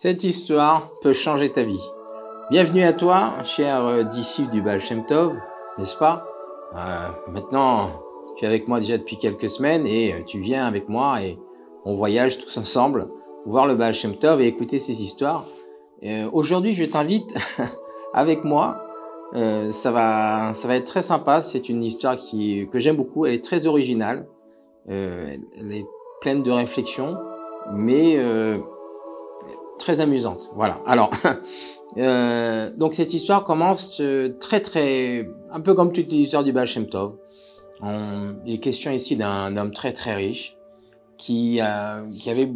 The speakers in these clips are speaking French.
Cette histoire peut changer ta vie. Bienvenue à toi, cher disciple du Baal Shem Tov, n'est-ce pas? Maintenant, tu es avec moi déjà depuis quelques semaines et tu viens avec moi et on voyage tous ensemble voir le Baal Shem Tov et écouter ses histoires. Aujourd'hui, je t'invite avec moi. Ça va être très sympa. C'est une histoire que j'aime beaucoup. Elle est très originale. Elle est pleine de réflexion, mais très amusante. Voilà. Alors, donc cette histoire commence un peu comme toutes les histoires du Baal Shem Tov. Il est question ici d'un homme très très riche qui avait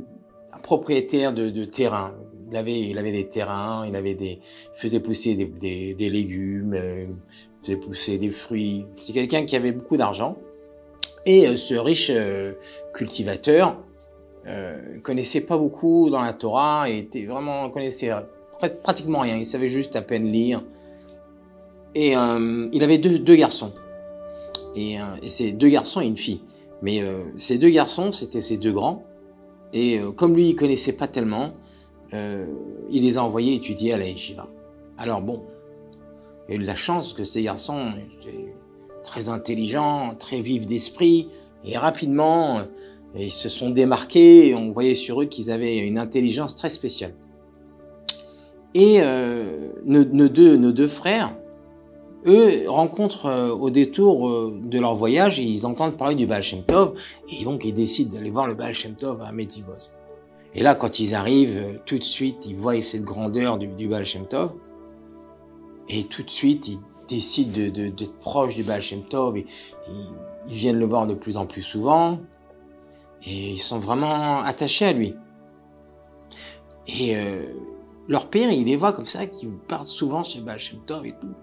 un propriétaire de terrain. Il avait des terrains, il faisait pousser des légumes, faisait pousser des fruits. C'est quelqu'un qui avait beaucoup d'argent. Et ce riche cultivateur connaissait pas beaucoup dans la Torah et connaissait pratiquement rien. Il savait juste à peine lire. Et il avait deux garçons. Et ces deux garçons et une fille. Mais ces deux garçons, c'était ses deux grands. Et comme lui, il connaissait pas tellement, il les a envoyés étudier à la yeshiva. Alors bon, il a eu de la chance que ces garçons étaient très intelligents, très vifs d'esprit, et rapidement, ils se sont démarqués, et on voyait sur eux qu'ils avaient une intelligence très spéciale. Et nos deux frères, eux, rencontrent au détour de leur voyage, et ils entendent parler du Baal Shem Tov, et donc ils décident d'aller voir le Baal Shem Tov à Metivoz. Et là, quand ils arrivent, tout de suite, ils voient cette grandeur du Baal Shem Tov, et tout de suite, ils décident d'être proches du Baal Shem Tov, et ils viennent le voir de plus en plus souvent, et ils sont vraiment attachés à lui. Et leur père, il les voit comme ça, qu'ils partent souvent chez Baal Shem Tov et tout.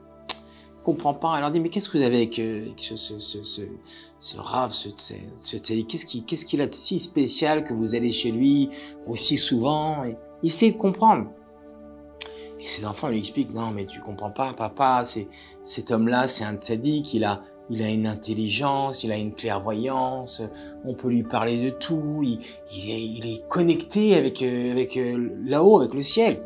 Il comprend pas. Il leur dit, mais qu'est-ce que vous avez avec ce Rav, qu'est-ce qu'il a de si spécial que vous allez chez lui aussi souvent? Et il essaie de comprendre. Et ses enfants lui expliquent, non, mais tu comprends pas, papa, cet homme-là, c'est un tzaddik, il a une intelligence, il a une clairvoyance, on peut lui parler de tout, il est connecté avec là-haut, avec le ciel.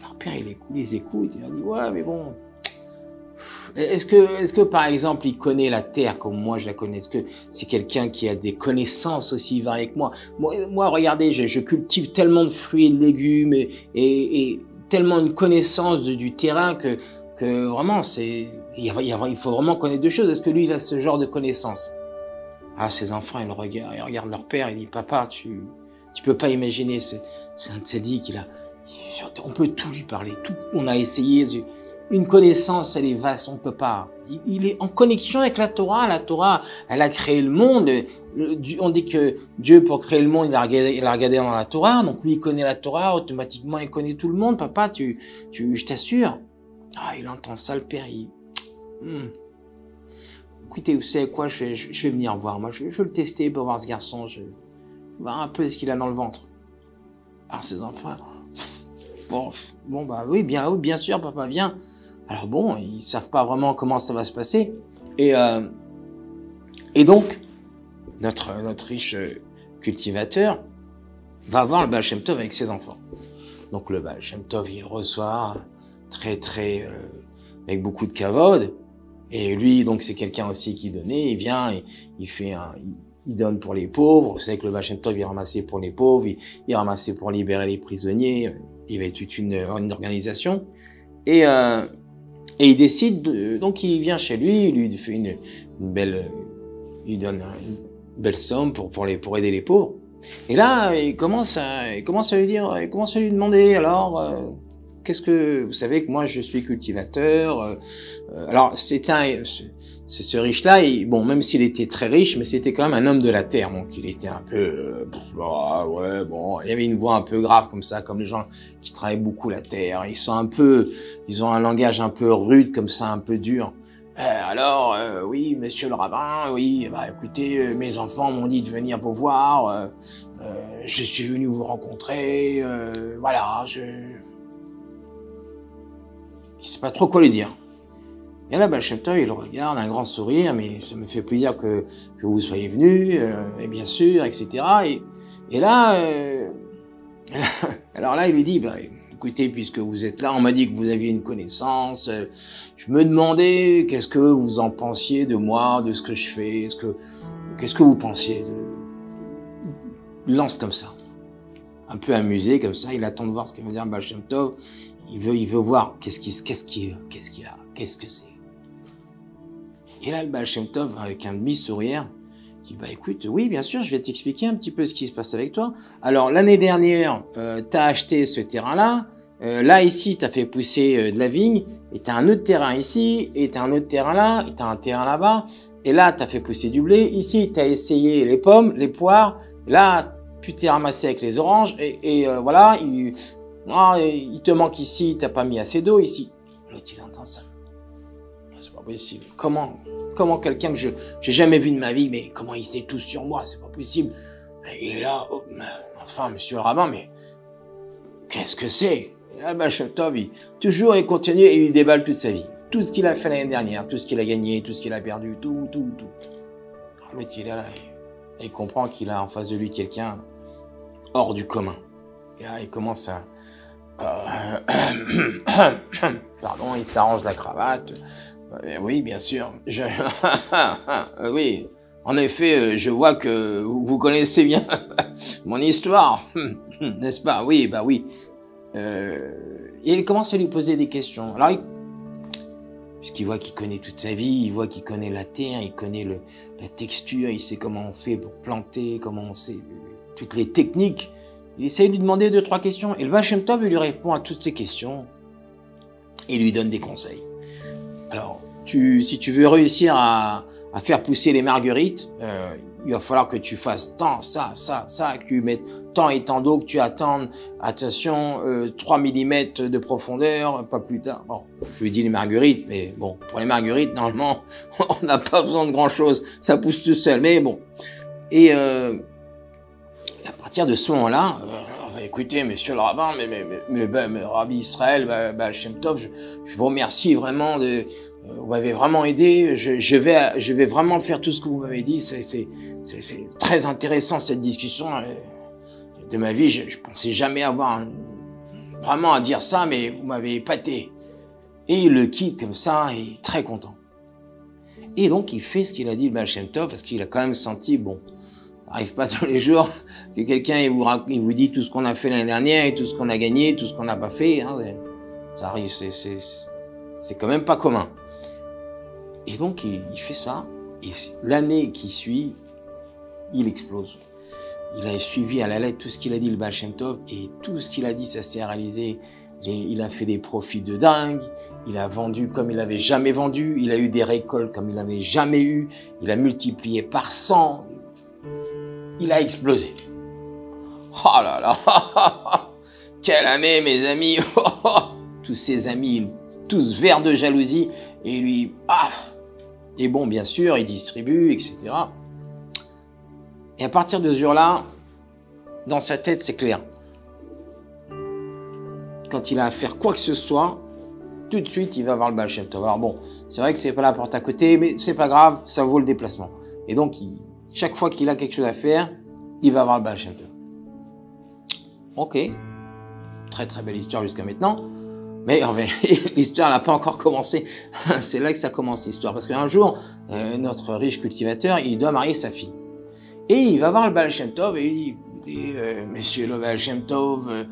Leur père, il les écoute, il leur dit, ouais, mais bon, est-ce que par exemple, il connaît la terre comme moi je la connais? Est-ce que c'est quelqu'un qui a des connaissances aussi variées que moi? Moi, regardez, je cultive tellement de fruits et de légumes et tellement une connaissance du terrain que vraiment, il faut vraiment connaître deux choses. Est-ce que lui, il a ce genre de connaissances? Ah, ses enfants, ils regardent leur père, ils disent, papa, tu peux pas imaginer, c'est un tzaddik, on peut tout lui parler, tout, on a essayé, une connaissance, elle est vaste, on peut pas. Il est en connexion avec la Torah, elle a créé le monde, on dit que Dieu, pour créer le monde, il a regardé dans la Torah, donc lui, il connaît la Torah, automatiquement, il connaît tout le monde, papa, je t'assure. Ah, il entend ça, le père, Écoutez, vous savez quoi, je vais venir voir, moi, je vais le tester pour voir ce garçon, je vais voir un peu ce qu'il a dans le ventre. Alors, ses enfants, bon, bah oui, bien sûr, papa, viens. Alors bon, ils savent pas vraiment comment ça va se passer. Et donc, notre riche cultivateur va voir le Baal Shem Tov avec ses enfants. Donc le Baal Shem Tov, il reçoit très avec beaucoup de kavod. Et lui, donc c'est quelqu'un aussi qui donnait. Il vient, il donne pour les pauvres. Vous savez que le Baal Shem Tov, il ramassait pour les pauvres, il ramassait pour libérer les prisonniers. Il y avait toute une organisation. Et il décide, donc il vient chez lui, il lui fait il donne une belle somme pour aider les pauvres. Et là, il commence à lui demander, alors, vous savez que moi je suis cultivateur, alors ce riche-là, bon, même s'il était très riche, mais c'était quand même un homme de la terre, donc il était un peu, il y avait une voix un peu grave comme ça, comme les gens qui travaillent beaucoup la terre, ils ont un langage un peu rude comme ça, un peu dur. Alors, oui, monsieur le rabbin, oui, bah écoutez, mes enfants m'ont dit de venir vous voir, je suis venu vous rencontrer, voilà, il sait pas trop quoi lui dire. Et là, Baal Shem Tov, il le regarde, un grand sourire, mais ça me fait plaisir que vous soyez venu, et bien sûr, etc. Et là, Alors là, il lui dit, bah, écoutez, puisque vous êtes là, on m'a dit que vous aviez une connaissance, je me demandais qu'est-ce que vous en pensiez de moi, de ce que je fais, qu'est-ce que vous pensiez Il lance comme ça, un peu amusé comme ça, il attend de voir ce que va dire Baal Shem Tov, il veut voir qu'est-ce qu'il a, qu'est-ce que c'est. Et là, le Baal Shem Tov, avec un demi-sourire, dit, bah écoute, oui, bien sûr, je vais t'expliquer un petit peu ce qui se passe avec toi. Alors, l'année dernière, t'as acheté ce terrain-là, là, ici, t'as fait pousser de la vigne, et t'as un autre terrain ici, et t'as un autre terrain là, et t'as un terrain là-bas, et là, t'as fait pousser du blé, ici, t'as essayé les pommes, les poires, là, tu t'es ramassé avec les oranges, et voilà, il te manque ici, t'as pas mis assez d'eau ici. L'autre, il entend ça. C'est pas possible. Comment quelqu'un que j'ai jamais vu de ma vie, mais comment il sait tout sur moi, c'est pas possible. Il est là, oh, enfin, monsieur le rabbin, mais qu'est-ce que c'est? Et là, Baal Shem Tov, toujours il continue et il lui déballe toute sa vie. Tout ce qu'il a fait l'année dernière, tout ce qu'il a gagné, tout ce qu'il a perdu, tout. Alors, l'autre, il est là, et il comprend qu'il a en face de lui quelqu'un hors du commun. Et là, il commence à... Pardon, il s'arrange la cravate. Oui, bien sûr. Oui, en effet, je vois que vous connaissez bien mon histoire, n'est-ce pas? Oui, bah oui. Et il commence à lui poser des questions. Alors, puisqu'il voit qu'il connaît toute sa vie, il voit qu'il connaît la terre, il connaît la texture, il sait comment on fait pour planter, comment on sait toutes les techniques. Il essaie de lui demander 2-3 questions. Et le Baal Shem Tov lui répond à toutes ces questions. Et lui donne des conseils. Alors, si tu veux réussir à faire pousser les marguerites, il va falloir que tu fasses tant, ça, que tu mettes tant et tant d'eau, que tu attendes, attention, 3 mm de profondeur, pas plus tard. Bon, je lui dis les marguerites, mais bon, pour les marguerites, normalement, on n'a pas besoin de grand-chose. Ça pousse tout seul, mais bon. Et à partir de ce moment-là, écoutez, monsieur le rabbin, mais Rabbi Israël, Baal Shem Tov, je vous remercie vraiment vous m'avez vraiment aidé, je vais vraiment faire tout ce que vous m'avez dit, c'est très intéressant cette discussion de ma vie, je pensais jamais avoir vraiment à dire ça, mais vous m'avez épaté. Et il le quitte comme ça, et très content. Et donc il fait ce qu'il a dit le Baal Shem Tov, parce qu'il a quand même senti, bon, ça n'arrive pas tous les jours que quelqu'un il vous dit tout ce qu'on a fait l'année dernière, et tout ce qu'on a gagné, tout ce qu'on n'a pas fait, hein, ça arrive, c'est quand même pas commun. Et donc, il fait ça, et l'année qui suit, il explose. Il a suivi à la lettre tout ce qu'il a dit le Baal Shem Tov, et tout ce qu'il a dit, ça s'est réalisé. Il a fait des profits de dingue, il a vendu comme il n'avait jamais vendu, il a eu des récoltes comme il n'avait jamais eu, il a multiplié par 100, il a explosé. Oh là là, quelle année mes amis. Tous ses amis, tous verts de jalousie, et lui, paf. Et bon, bien sûr, il distribue, etc. Et à partir de ce jour-là, dans sa tête, c'est clair. Quand il a à faire quoi que ce soit, tout de suite, il va voir le Baal Shem Tov. Alors bon, c'est vrai que c'est pas la porte à côté, mais c'est pas grave, ça vaut le déplacement. Et donc, chaque fois qu'il a quelque chose à faire, il va voir le Baal Shem Tov. Ok, très très belle histoire jusqu'à maintenant. Mais en fait, l'histoire n'a pas encore commencé. C'est là que ça commence l'histoire. Parce qu'un jour, notre riche cultivateur, il doit marier sa fille. Et il va voir le Baal Shem Tov et il dit, écoutez, monsieur le Baal Shem Tov,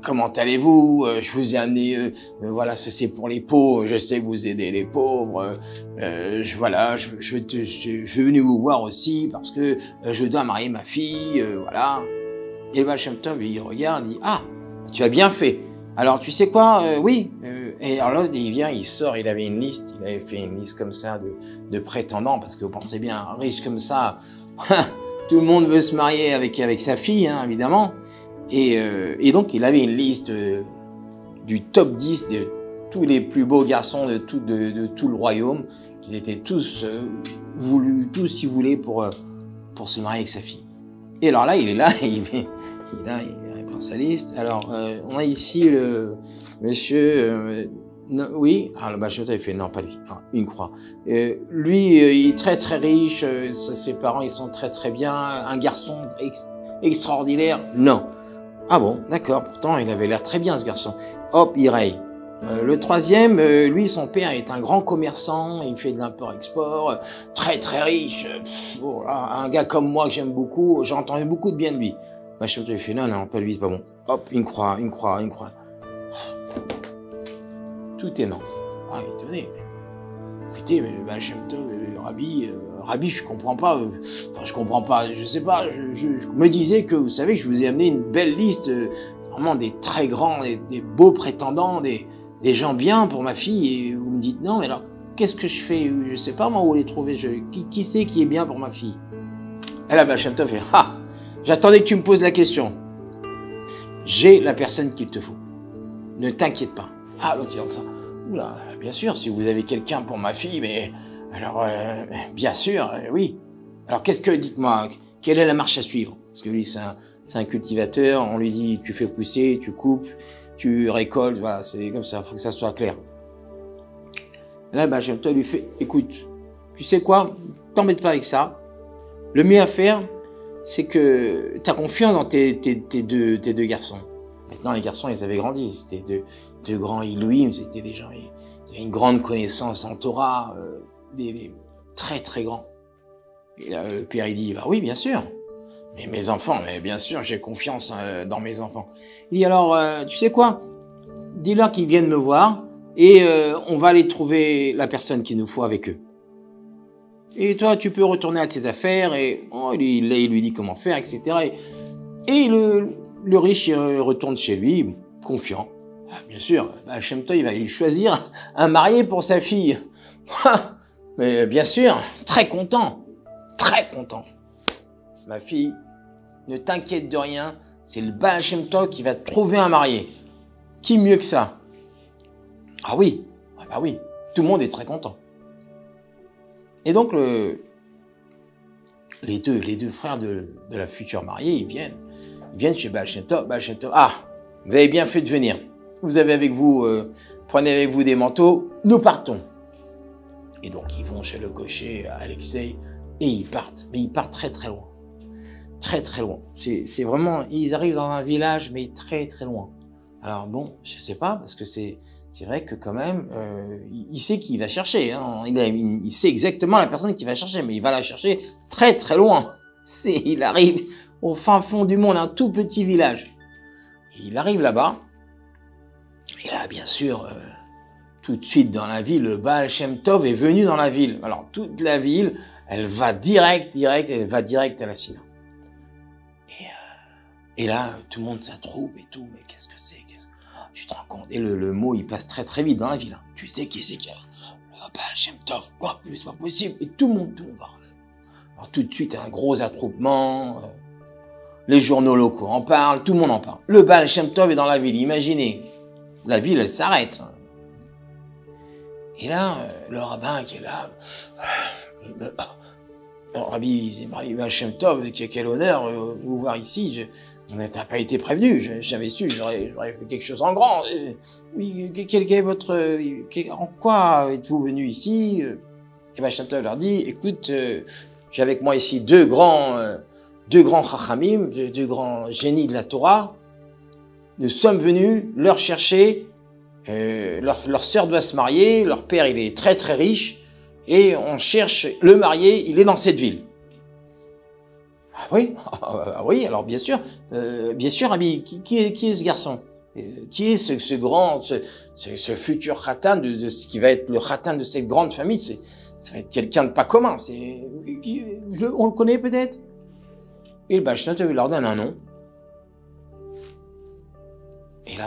comment allez-vous? Je vous ai amené, voilà, ça c'est pour les pauvres, je sais que vous aidez les pauvres. Je suis venu vous voir aussi parce que je dois marier ma fille, voilà. Et le Baal Shem Tov, il regarde, il dit, ah, tu as bien fait. Alors, tu sais quoi, oui. Et alors là, il vient, il sort, il avait une liste, il avait fait une liste comme ça de prétendants, parce que vous pensez bien, un riche comme ça, tout le monde veut se marier avec sa fille, hein, évidemment. Et donc, il avait une liste du top 10 de tous les plus beaux garçons de tout le royaume, qu'ils étaient tous voulus, tous y voulaient pour se marier avec sa fille. Et alors là, il est là, il prend sa liste. Alors, on a ici le monsieur... non, oui, alors le Baal Shem Tov, il fait non, pas lui, enfin, une croix. Lui, il est très très riche, ses parents ils sont très très bien, un garçon extraordinaire. Non, Ah bon, d'accord, pourtant il avait l'air très bien ce garçon. Hop, il raye. Le troisième, lui, son père est un grand commerçant, il fait de l'import-export, très très riche. Oh là, un gars comme moi que j'aime beaucoup, j'ai entendu beaucoup de bien de lui. Baal Shem Tov, il fait non, non, pas lui, c'est pas bon. Hop, une croix, une croix, une croix. Tout est non. Ah, étonné. Écoutez, Baal Shem Tov, Rabbi, je comprends pas. Enfin, je comprends pas, je sais pas. Je me disais que, vous savez, que je vous ai amené une belle liste, vraiment des très grands, des beaux prétendants, des gens bien pour ma fille, et vous me dites non, mais alors, qu'est-ce que je fais? Je sais pas, moi, où les trouver. Qui c'est qui est bien pour ma fille? Et là, Baal Shem Tov fait, ah, j'attendais que tu me poses la question. J'ai la personne qu'il te faut. Ne t'inquiète pas. Ah, l'autre, il dit ça. Oula, bien sûr, si vous avez quelqu'un pour ma fille, mais alors, bien sûr, oui. Alors, dites-moi, quelle est la marche à suivre? Parce que lui, c'est un cultivateur, on lui dit, tu fais pousser, tu coupes, tu récoltes, voilà, c'est comme ça, il faut que ça soit clair. Et là, Baal Shem Tov lui fait, écoute, tu sais quoi, t'embête pas avec ça. Le mieux à faire, c'est que tu as confiance dans tes deux garçons. Maintenant, les garçons, ils avaient grandi, c'était deux grands Ilouim, c'était des gens, ils avaient une grande connaissance en Torah, des très très grands. Et là, le père, il dit, bah oui, bien sûr. Mais mes enfants, mais bien sûr, j'ai confiance dans mes enfants. Il dit, alors, tu sais quoi? Dis-leur qu'ils viennent me voir et on va aller trouver la personne qu'il nous faut avec eux. Et toi, tu peux retourner à tes affaires et il lui dit comment faire, etc. Et le riche, il retourne chez lui, confiant. Ah, bien sûr, Baal Shem Tov, il va lui choisir un marié pour sa fille. Mais bien sûr, très content. Très content. Ma fille, ne t'inquiète de rien, c'est le Baal Shem Tov qui va te trouver un marié. Qui mieux que ça? Ah oui, ah bah oui, tout le monde est très content. Et donc, les deux frères de la future mariée, ils viennent chez Baal Shem Tov. Baal Shem Tov, ah, vous avez bien fait de venir. Vous avez avec vous, prenez avec vous des manteaux, nous partons. Et donc, ils vont chez le cocher, Alexei, et ils partent. Mais ils partent très très loin. Très très loin. C'est vraiment, ils arrivent dans un village, mais très très loin. Alors bon, je sais pas, parce que c'est vrai que quand même, il sait qui il va chercher. Hein. Il sait exactement la personne qu'il va chercher, mais il va la chercher très très loin. Il arrive au fin fond du monde, un tout petit village. Il arrive là-bas, et là, bien sûr, tout de suite dans la ville, le Baal Shem Tov est venu dans la ville. Alors toute la ville, elle va direct à la Sina. Et là, tout le monde s'attroupe et tout, mais qu'est-ce que c'est? Tu te rends compte? Et le mot, il passe très très vite dans la ville. Hein. Tu sais qui c'est qui est là? Le Baal Shem Tov. Quoi? C'est pas possible. Et tout le monde va. Alors tout de suite, un gros attroupement. Les journaux locaux en parlent, tout le monde en parle. Le Baal Shem Tov est dans la ville. Imaginez, la ville, elle s'arrête. Et là, le rabbin qui est là, Rabbi Baal Shem Tov, quel honneur de vous voir ici. On n'a pas été prévenu. J'avais su, j'aurais fait quelque chose en grand. Oui, quel est votre, en quoi êtes-vous venu ici? Et Baal Shem Tov leur dit, écoute, j'ai avec moi ici deux grands chachamim, deux grands génies de la Torah. Nous sommes venus leur chercher. Leur sœur doit se marier, leur père il est très très riche, et on cherche le marié, il est dans cette ville. Ah oui, oui, alors bien sûr, Rabbi, qui est ce garçon? Qui est ce grand, ce futur khatan de ce qui va être le khatan de cette grande famille? Ça va être quelqu'un de pas commun. On le connaît peut-être? Et le Baal Shem Tov leur donne un nom. Et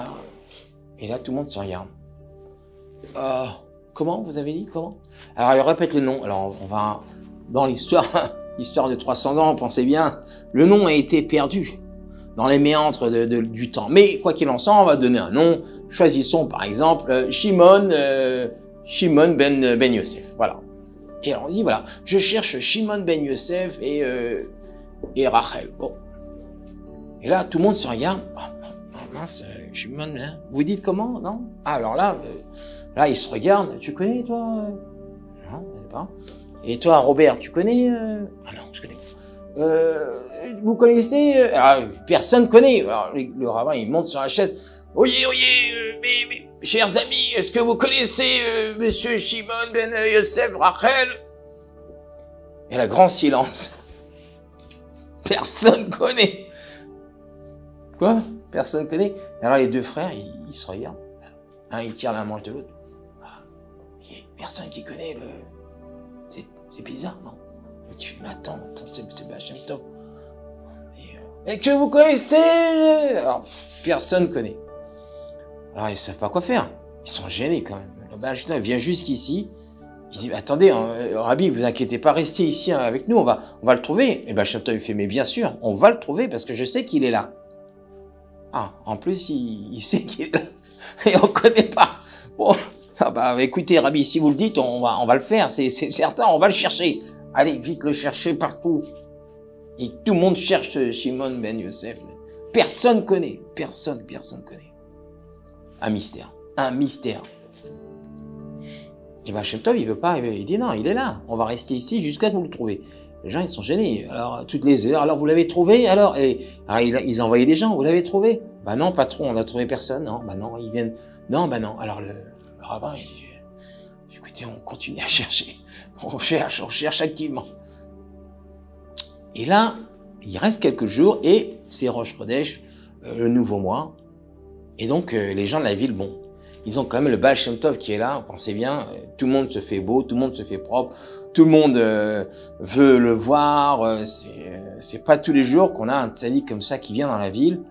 là, tout le monde se regarde. Comment vous avez dit? Comment? Alors, il répète le nom. Alors, on va dans l'histoire de 300 ans, pensez bien, le nom a été perdu dans les méandres du temps. Mais quoi qu'il en soit, on va donner un nom. Choisissons par exemple Shimon ben Yosef. Voilà. Et alors on dit voilà, je cherche Shimon ben Yosef et Rachel. Bon. Et là, tout le monde se regarde. Oh, mince, Shimon, hein? Vous dites comment? Non? Ah, alors là, ils se regardent. Tu connais, toi? Non, je ne sais pas. Et toi, Robert, tu connais? Ah non, je connais pas. vous connaissez alors, personne connaît. Alors, le rabbin, il monte sur la chaise. Oyez, mes chers amis, est-ce que vous connaissez Monsieur Shimon ben Yosef Rachel? Et là, grand silence. Personne connaît. Quoi? Personne connaît. Alors les deux frères, ils se regardent. Un, il tire la manche de l'autre. Ah, il n'y a personne qui connaît le... C'est bizarre, non? Tu fais, mais attends, c'est Baal Shem Tov. Et que vous connaissez? Alors, personne connaît. Alors, ils ne savent pas quoi faire. Ils sont gênés quand même. Le Baal Shem Tov vient jusqu'ici. Il dit, attendez, Rabbi, vous inquiétez pas, restez ici avec nous, on va le trouver. Et Baal Shem Tov, il fait, mais bien sûr, on va le trouver parce que je sais qu'il est là. Ah, en plus, il sait qu'il est là. Et on ne connaît pas. Bon, ah bah, écoutez, Rabbi, si vous le dites, on va le faire, c'est certain, on va le chercher. Allez, vite le chercher partout. Et tout le monde cherche Shimon ben Yosef. Personne connaît. Personne connaît. Un mystère. Et Baal Shem Tov, il veut pas, il dit non, il est là. On va rester ici jusqu'à ce que vous le trouvez. Les gens, ils sont gênés. Alors, toutes les heures, alors vous l'avez trouvé? Alors ils envoyaient des gens, vous l'avez trouvé? Bah non, pas trop, on n'a trouvé personne. Non, bah non, ils viennent. Non, bah non. Alors le rabbin, il dit, écoutez, on continue à chercher. On cherche activement. Et là, il reste quelques jours et c'est Rosh Chodesh, le nouveau mois. Et donc, les gens de la ville, bon, ils ont quand même le Baal Shem Tov qui est là, pensez bien, tout le monde se fait beau, tout le monde se fait propre, tout le monde veut le voir, c'est pas tous les jours qu'on a un tzaddik comme ça qui vient dans la ville.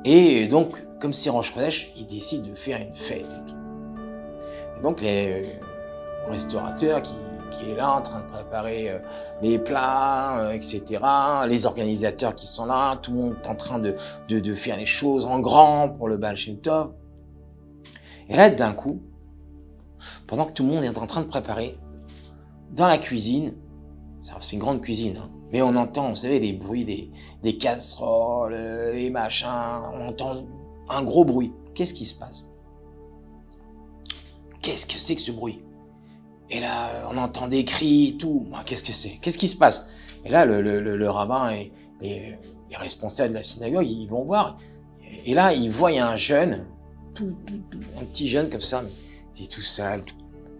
Et donc, comme c'est Rosh Chodesh, ils décident de faire une fête et tout. Et donc, les restaurateurs qui est là en train de préparer les plats, etc. Les organisateurs qui sont là, tout le monde est en train de faire les choses en grand pour le Baal Shem Tov. Et là, d'un coup, pendant que tout le monde est en train de préparer, dans la cuisine, c'est une grande cuisine, hein, mais on entend, vous savez, les bruits des casseroles, les machins, on entend un gros bruit. Qu'est-ce qui se passe? Qu'est-ce que c'est que ce bruit? Et là, on entend des cris et tout. Qu'est-ce que c'est? Qu'est-ce qui se passe? Et là, le rabbin et les responsables de la synagogue, ils vont voir. Et là, ils voient un jeune, un petit jeune comme ça, mais c'est tout sale,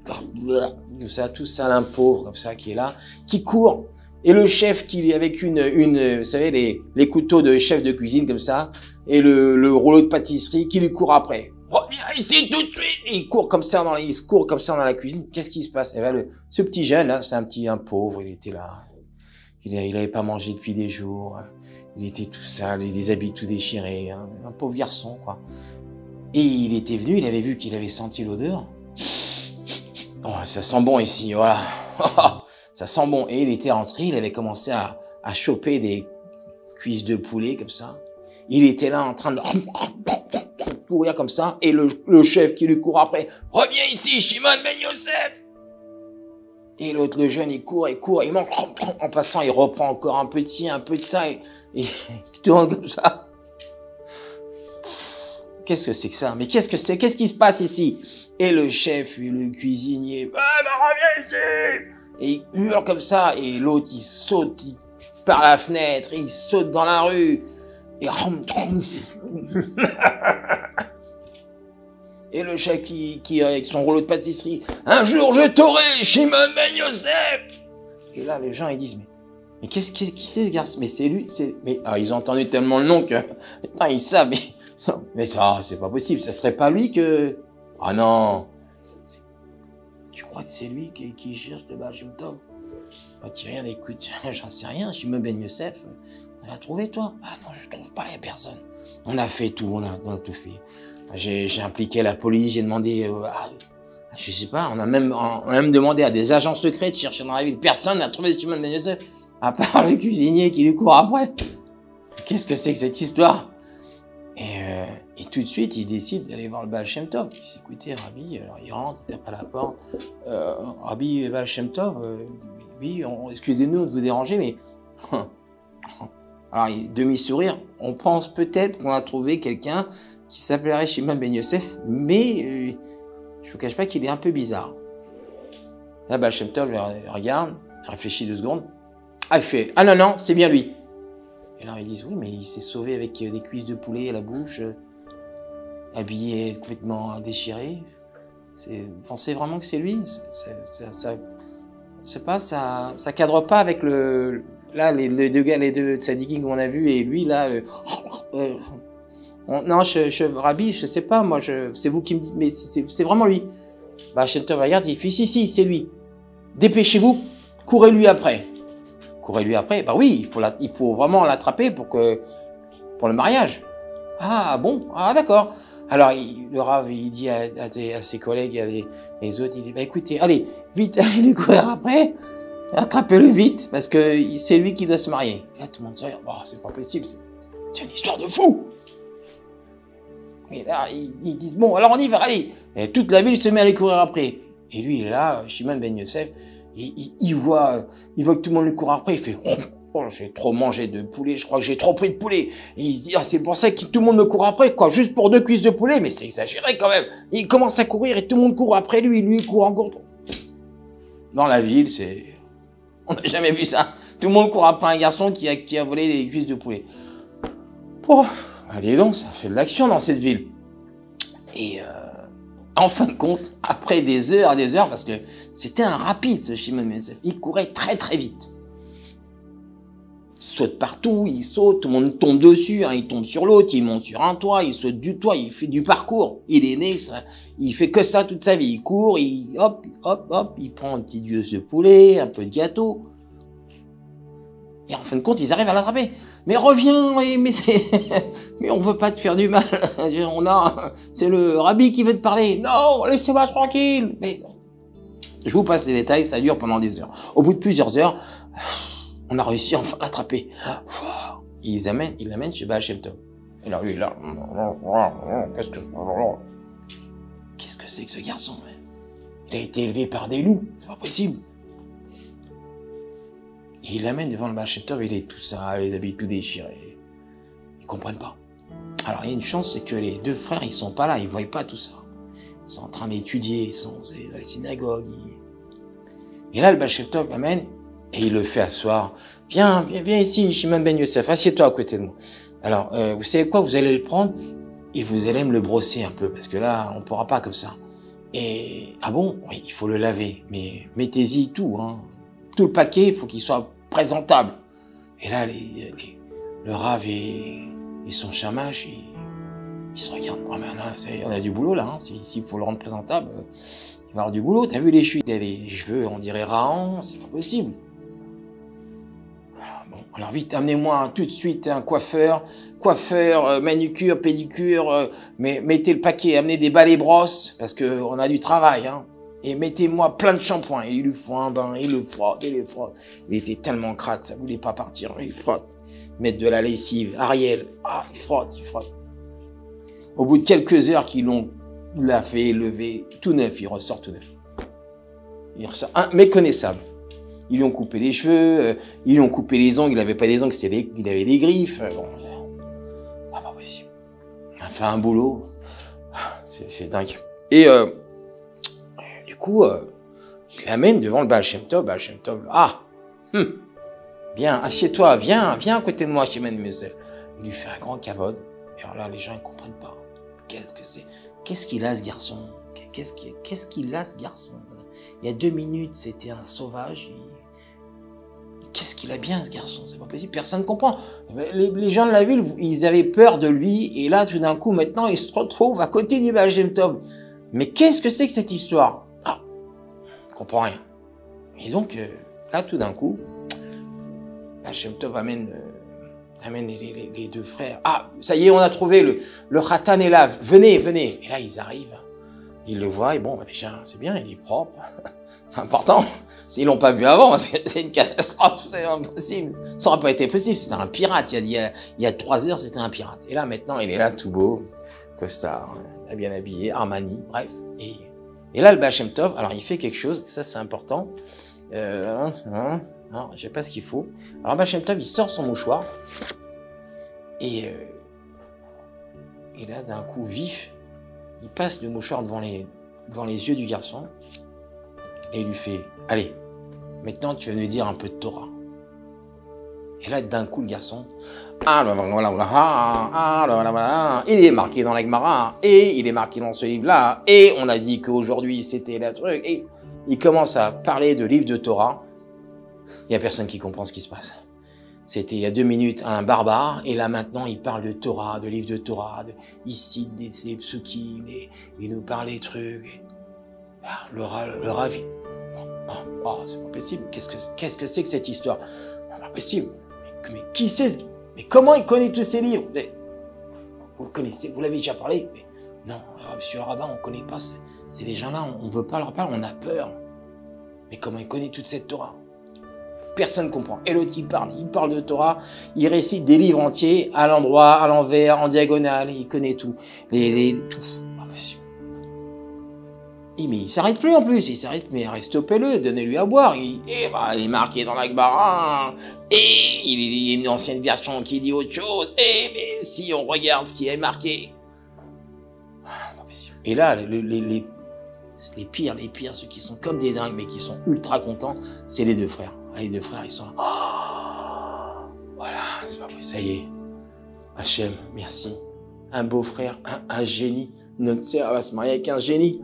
tout sale, un pauvre comme ça, qui est là, qui court. Et le chef qui est avec vous savez, les couteaux de chef de cuisine comme ça, et le rouleau de pâtisserie qui lui court après. Reviens ici tout de suite! Et il court comme ça dans la cuisine. Qu'est-ce qui se passe? Et ben, ce petit jeune là, c'est un pauvre, il était là. Il avait pas mangé depuis des jours. Il était tout sale, des habits tout déchirés, hein, un pauvre garçon, quoi. Et il était venu, il avait vu qu'il avait senti l'odeur. Oh, ça sent bon ici, voilà. Ça sent bon. Et il était rentré, il avait commencé à choper des cuisses de poulet comme ça. Il était là en train de courir comme ça. Et le chef qui lui court après, reviens ici, Shimon ben Yosef. Et l'autre, le jeune, il court, il mange. En passant, il reprend encore un peu de ci, un peu de ça. Et il tourne comme ça. Qu'est-ce que c'est que ça? Mais qu'est-ce que c'est? Qu'est-ce qui se passe ici? Et le chef, et le cuisinier, reviens ici! Et il hurle comme ça. Et l'autre, il saute par la fenêtre, il saute dans la rue. Et le chef qui avec son rouleau de pâtisserie, un jour je t'aurai, Shimon ben Yosef. Et là, les gens, ils disent, mais qui c'est ce garçon? Mais c'est lui, ils ont entendu tellement le nom que, maintenant ils savent, mais ça, c'est pas possible, ça serait pas lui que, ah non, tu crois que c'est lui qui cherche le Baal Shem Tov? Bah, tu regardes, écoute, j'en sais rien, Shimon ben Yosef, on l'a trouvé, toi? Ah non, je trouve pas, y a personne. On a fait tout, on a tout fait. J'ai impliqué la police, j'ai demandé, je sais pas, on a même demandé à des agents secrets de chercher dans la ville. Personne n'a trouvé Shimon ben Yosef, à part le cuisinier qui lui court après. Qu'est-ce que c'est que cette histoire? Et tout de suite, il décide d'aller voir le Baal Shem Tov. Il dit, écoutez, Rabbi, alors il rentre, il tape à la porte. Rabbi Baal Shem Tov, oui, excusez-nous de vous déranger, mais... Alors, demi-sourire, on pense peut-être qu'on a trouvé quelqu'un qui s'appellerait Shimon ben Yosef, mais je ne vous cache pas qu'il est un peu bizarre. Là, Baal Shem Tov le regarde, réfléchit 2 secondes. Ah, il fait, ah non, non, c'est bien lui. Et alors ils disent, oui, mais il s'est sauvé avec des cuisses de poulet à la bouche, habillé complètement déchiré. Vous pensez vraiment que c'est lui? Ça, je sais pas, ça cadre pas avec là, les deux gars, les deux tzadikim qu'on a vus, et lui, là, non, Rabbi, je sais pas, moi, c'est vous qui me dites, mais c'est vraiment lui. Bah, Shem Tov regarde, il fait, si, c'est lui. Dépêchez-vous, courez-lui après. Courez-lui après, bah oui, il faut vraiment l'attraper pour le mariage. Ah bon, ah d'accord. Alors le Rav, il dit à ses collègues, à les autres, il dit, bah écoutez, allez, vite, allez lui courir après, attrapez-le vite, parce que c'est lui qui doit se marier. Et là, tout le monde se regarde, oh, c'est pas possible, c'est une histoire de fou. Et là, ils disent, bon, alors on y va, allez. Et toute la ville se met à aller courir après. Et lui, il est là, Shimon ben Yosef, il voit que tout le monde lui court après, il fait, oh, j'ai trop mangé de poulet, je crois que j'ai trop pris de poulet. Et il se dit, ah, c'est pour ça que tout le monde me court après, quoi, juste pour 2 cuisses de poulet, mais c'est exagéré quand même. Et il commence à courir et tout le monde court après lui, il court encore. Dans la ville, on n'a jamais vu ça. Tout le monde court après un garçon qui a volé des cuisses de poulet. Oh, allez donc, ça fait de l'action dans cette ville. Et en fin de compte, après des heures, parce que c'était un rapide, ce Shimon ben Yosef, il courait très très vite. Il saute partout, il saute, tout le monde tombe dessus, hein, il tombe sur l'autre, il monte sur un toit, il saute du toit, il fait du parcours. Il est né, il fait que ça toute sa vie. Il court, hop, il prend une petite gueuse de poulet, un peu de gâteau. Et en fin de compte, ils arrivent à l'attraper. Mais reviens, mais on veut pas te faire du mal. C'est le Rabbi qui veut te parler. Non, laissez-moi tranquille. Mais je vous passe les détails, ça dure pendant des heures. Au bout de plusieurs heures, on a réussi enfin à l'attraper. Il l'amène chez Baal Shem Tov. Et alors lui, là, qu'est-ce que c'est que ce garçon? Il a été élevé par des loups, c'est pas possible. Et il l'amène devant le Baal Shem Tov, il est tout ça, les habits tout déchirés. Ils comprennent pas. Alors il y a une chance, c'est que les 2 frères, ils sont pas là, ils voient pas tout ça. Ils sont en train d'étudier, ils sont dans la synagogue. Et là, le Baal Shem Tov l'amène, et il le fait asseoir. Viens ici, Shimon ben Yosef, assieds-toi à côté de moi. Alors, vous savez quoi, vous allez le prendre, et vous allez me le brosser un peu, parce que là, on pourra pas comme ça. Et, ah bon? Oui, il faut le laver, mais mettez-y tout, hein. Tout le paquet, il faut qu'il soit présentable. Et là, le Rav et son chamash, ils se regardent. Oh, mais là, on a du boulot là, hein. S'il faut le rendre présentable, il va y avoir du boulot. T'as vu les cheveux? Il a les cheveux, on dirait Rahan, c'est pas possible. Alors vite, amenez-moi tout de suite un coiffeur, manucure, pédicure, mettez le paquet, amenez des balais brosses, parce qu'on a du travail, hein. Et mettez-moi plein de shampoings. Et il lui faut un bain, il le frotte. Il était tellement crade, ça voulait pas partir. Il frotte. Mettre de la lessive. Ariel, il frotte. Au bout de quelques heures qu'il l'a fait lever, tout neuf, il ressort tout neuf. Il ressort méconnaissable. Ils lui ont coupé les cheveux, ils lui ont coupé les ongles, il n'avait pas des ongles, il avait des griffes. Bon, pas possible. Il a fait un boulot. C'est dingue. Et du coup, il l'amène devant le Baal Shem Tov. Baal Shem Tov, viens, assieds-toi, viens à côté de moi, Shimon ben Yosef. Il lui fait un grand kavod. Et alors là, les gens ne comprennent pas. Qu'est-ce que c'est? Qu'est-ce qu'il a, ce garçon? Qu'est-ce qu'il a, ce garçon? Il y a 2 minutes, c'était un sauvage. Qu'est-ce qu'il a bien, ce garçon? C'est pas possible, personne ne comprend. Les gens de la ville, ils avaient peur de lui, et là, tout d'un coup, maintenant, il se retrouve à côté du Baal Shem Tov. Mais qu'est-ce que c'est que cette histoire? On comprend rien. Et donc, là, tout d'un coup, Baal Shem Tov amène les 2 frères. Ah, ça y est, on a trouvé le Khatan est là. Venez. Et là, ils arrivent. Ils le voient, et bon, déjà, c'est bien, il est propre. C'est important. S'ils l'ont pas vu avant, c'est une catastrophe, c'est impossible. Ça n'aurait pas été possible, c'était un pirate. Il y a 3 heures, c'était un pirate. Et là, maintenant, il est là, tout beau, costard, bien habillé, Armani, bref. Et là, le Baal Shem Tov, alors il fait quelque chose, ça c'est important. Non, je sais pas ce qu'il faut. Alors, Baal Shem Tov, il sort son mouchoir. Et là, d'un coup vif, il passe le mouchoir devant les yeux du garçon. Et il lui fait, allez, maintenant tu vas nous dire un peu de Torah. Et là, d'un coup, le garçon, il est marqué dans la Gemara, et il est marqué dans ce livre-là, et on a dit qu'aujourd'hui, c'était le truc, et il commence à parler de livre de Torah. Il n'y a personne qui comprend ce qui se passe. C'était il y a 2 minutes un barbare, et là maintenant il parle de Torah, de livre de Torah, il cite des psukim, il nous parle des trucs. Et voilà, le Rav, c'est pas possible, qu'est-ce que c'est que cette histoire? C'est pas possible. Mais qui sait mais comment il connaît tous ces livres? Vous le connaissez, vous l'avez déjà parlé? Mais non, monsieur le rabbin, on ne connaît pas, c'est des gens-là, on ne veut pas leur parler, on a peur. Mais comment il connaît toute cette Torah? Personne ne comprend. Et l'autre, il parle de Torah, il récite des livres entiers, à l'endroit, à l'envers, en diagonale, il connaît tout. Tout. Pas possible. Mais il s'arrête plus en plus, il s'arrête, mais stoppez-le, donnez-lui à boire. Il est marqué dans la Gemara, et il y a une ancienne version qui dit autre chose, mais si on regarde ce qui est marqué. Pas possible. Et là, les pires, ceux qui sont comme des dingues, mais qui sont ultra contents, c'est les 2 frères. Les 2 frères, ils sont là. Voilà, c'est pas possible. Ça y est. Hachem, merci. Un beau frère, un génie. Notre sœur va se marier avec un génie.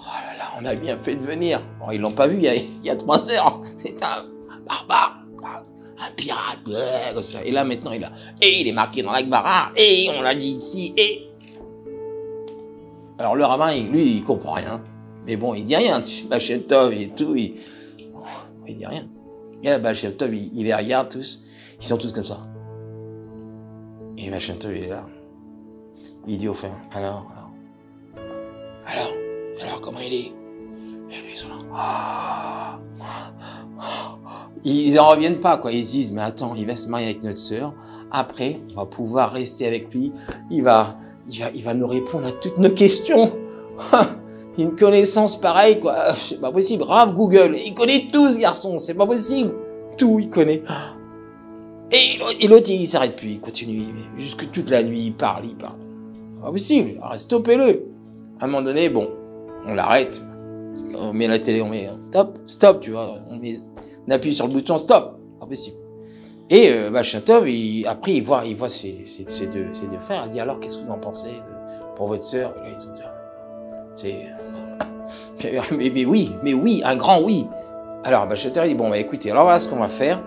Oh là là, on a bien fait de venir. Bon, ils l'ont pas vu il y a 3 heures. C'est un barbare, un pirate. Comme ça. Et là, maintenant, il est marqué dans la Gemara. Et on l'a dit ici. Et alors, le rabbin, lui, il comprend rien. Mais bon, il dit rien. Baal Shem Tov et tout, il dit rien. Et là, Baal Shem Tov, il les regarde tous. Ils sont tous comme ça. Et Baal Shem Tov, il est là. Il dit au frère, alors, comment il est? Et ils sont là. Ils en reviennent pas, quoi. Ils se disent, mais attends, il va se marier avec notre sœur. Après, on va pouvoir rester avec lui. Il va nous répondre à toutes nos questions. Une connaissance pareille, quoi. C'est pas possible. Rav Google. Il connaît tout, ce garçon. C'est pas possible. Tout, il connaît. Et l'autre, il s'arrête plus. Il continue. Jusque toute la nuit, il parle. C'est pas possible. Alors, stoppez-le. À un moment donné, bon, on l'arrête. On met la télé, on met stop, tu vois. On appuie sur le bouton stop. Pas possible. Et Baal Shem Tov, après, il voit ses 2 frères. Il dit, alors, qu'est-ce que vous en pensez pour votre sœur? Et là, ils ont dit, mais oui, un grand oui. Alors, Baal Shem Tov, il dit, bon, écoutez, alors voilà ce qu'on va faire.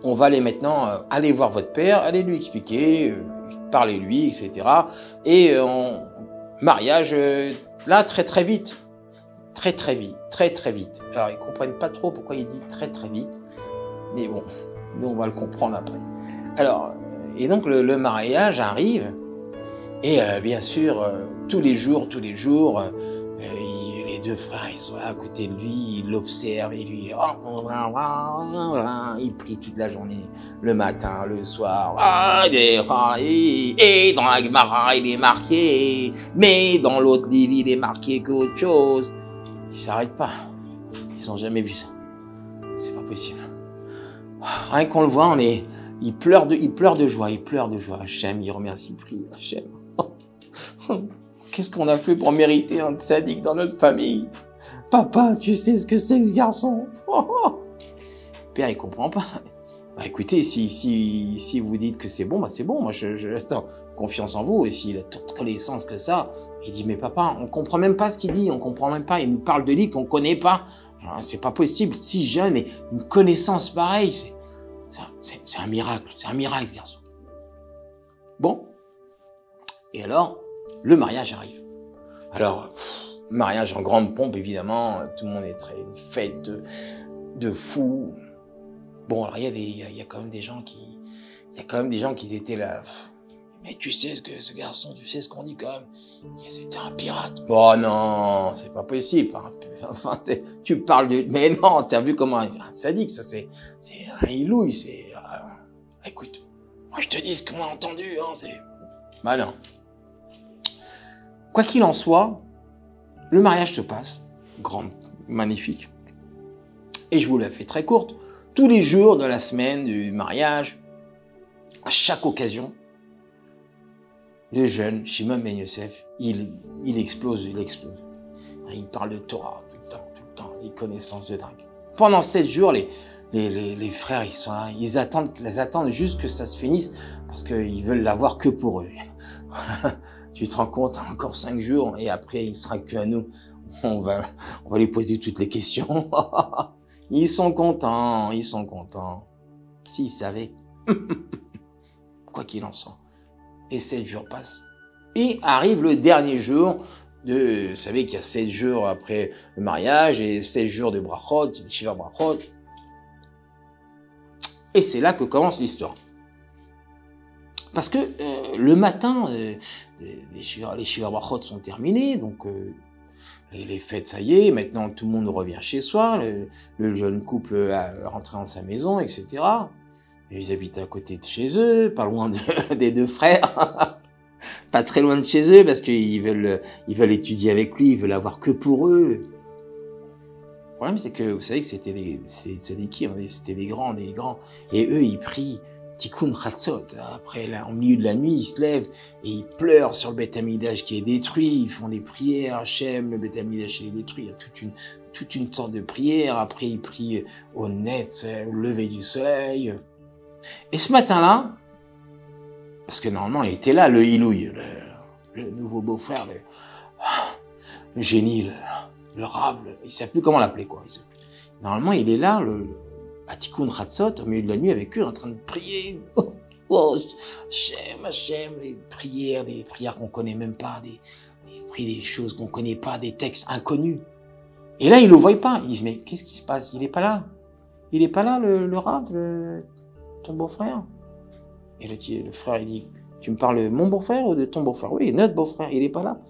On va aller maintenant, aller voir votre père, aller lui expliquer, parler-lui, etc. Et mariage, là, très vite. Très vite. Alors, ils comprennent pas trop pourquoi il dit très vite. Mais bon, nous, on va le comprendre après. Alors, et donc, le mariage arrive. Et bien sûr, tous les jours, les 2 frères, ils sont là à côté de lui, ils l'observent, et lui, il prie toute la journée, le matin, le soir, et dans la Gemara, il est marqué, mais dans l'autre livre, il est marqué qu'autre chose. Ils s'arrêtent pas. Ils n'ont jamais vu ça. C'est pas possible. Rien qu'on le voit, il pleure de joie. Hachem, il remercie, il prie. Hachem. Qu'est-ce qu'on a fait pour mériter un tzaddik dans notre famille? Papa, tu sais ce que c'est que ce garçon? Père, il comprend pas. Bah écoutez, si vous dites que c'est bon, bah c'est bon. Moi, attends, confiance en vous. Et s'il a toute connaissance que ça, il dit, mais papa, on comprend même pas ce qu'il dit. On comprend même pas. Il nous parle de livres qu'on connaît pas. C'est pas possible. Si jeune et une connaissance pareille, c'est un miracle. C'est un miracle, ce garçon. Bon. Et alors, le mariage arrive. Alors, mariage en grande pompe, évidemment. Tout le monde est une fête de fou. Bon, alors il y a quand même des gens qui étaient là. Mais tu sais ce garçon, tu sais ce qu'on dit quand même. C'était un pirate. Oh non, c'est pas possible. Enfin, tu parles de... Mais non, t'as vu comment un sadique, ça c'est un ilouille, écoute, moi je te dis ce qu'on a entendu, hein, Bah non. Quoi qu'il en soit, le mariage se passe. Grand, magnifique. Et je vous la fais très courte. Tous les jours de la semaine du mariage, à chaque occasion, le jeune Shimon ben Yosef, il explose. Il parle de Torah tout le temps, des connaissances de dingue. Pendant 7 jours, les frères, ils sont là, ils attendent juste que ça se finisse parce qu'ils veulent l'avoir que pour eux. Tu te rends compte, encore 5 jours et après, il sera que à nous. On va lui poser toutes les questions. Ils sont contents. S'ils savaient. Quoi qu'il en soit. Et 7 jours passent. Et arrive le dernier jour vous savez qu'il y a 7 jours après le mariage et 7 jours de brachot, shiva brachot. Et c'est là que commence l'histoire. Parce que le matin, les shiva brachot sont terminés, donc les fêtes, ça y est, maintenant tout le monde revient chez soi, le jeune couple a rentré dans sa maison, etc. Et ils habitent à côté de chez eux, pas loin des 2 frères. Pas très loin de chez eux, parce qu'ils veulent étudier avec lui, ils veulent avoir que pour eux. Le problème, c'est que, vous savez que c'était des grands. Et eux, ils prient Tikkun Chatzot. Après, là, au milieu de la nuit, ils se lèvent et ils pleurent sur le Beth Amikdash qui est détruit. Ils font des prières, Hachem, le Beth Amikdash est détruit. Il y a toute une sorte de prière. Après, ils prient au Netz, au lever du soleil. Et ce matin-là, parce que normalement, il était là, le Ilouï, le nouveau beau-frère, le génie, le Rav, il ne sait plus comment l'appeler, quoi. Normalement, il est là, à Tikkun Chatzot, au milieu de la nuit, avec eux, en train de prier. Oh, Hachem, des prières qu'on connaît même pas, des choses qu'on connaît pas, des textes inconnus. Et là, il le voit pas. Il dit, mais qu'est-ce qui se passe? Il est pas là. Il est pas là, le Rav, ton beau-frère? Et le frère, il dit, tu me parles de mon beau-frère ou de ton beau-frère? Oui, notre beau-frère, il est pas là.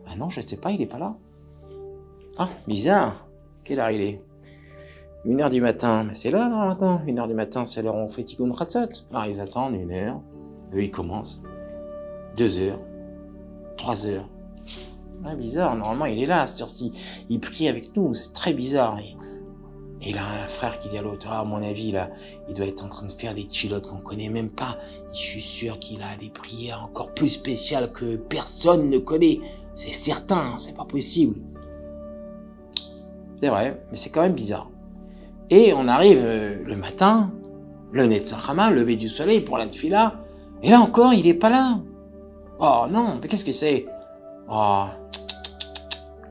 Ah non, je sais pas, il est pas là. Ah, bizarre. Quelle heure il est? 1h du matin. Mais c'est là, non, maintenant. 1h du matin, c'est l'heure où on fait Tikkun Chatzot. Alors, ils attendent 1 heure. Eux, ils commencent. 2 heures. 3 heures. Ah, bizarre. Normalement, il est là, à cette heure-ci. Il prie avec nous. C'est très bizarre. Et là, un frère qui dit à l'autre, à mon avis, là, il doit être en train de faire des tchilotes qu'on connaît même pas. Je suis sûr qu'il a des prières encore plus spéciales que personne ne connaît. C'est certain, c'est pas possible. C'est vrai, mais c'est quand même bizarre. Et on arrive le matin, le Netzachama, lever du soleil pour la tefila, et là encore, il est pas là. Oh non, mais qu'est-ce que c'est? Oh,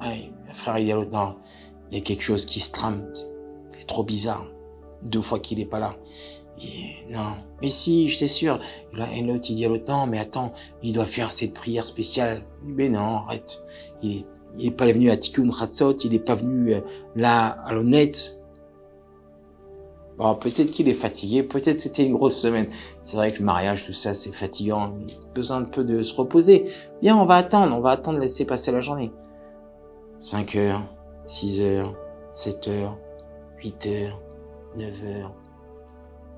ouais, le frère il dit à l'autre, non, il y a quelque chose qui se trame. C'est trop bizarre. 2 fois qu'il est pas là. Et non, mais si, je t'assure. Et l'autre, il dit à l'autre, non, mais attends, il doit faire cette prière spéciale. Mais non, arrête. Il est pas venu à Tikkun Chatzot, il est pas venu là, à l'Honnête. Bon, peut-être qu'il est fatigué, peut-être c'était une grosse semaine. C'est vrai que le mariage, tout ça, c'est fatigant. Il a besoin un peu de se reposer. Bien, on va attendre, laisser passer la journée. 5 heures, 6 heures, 7 heures, 8 heures, 9 heures,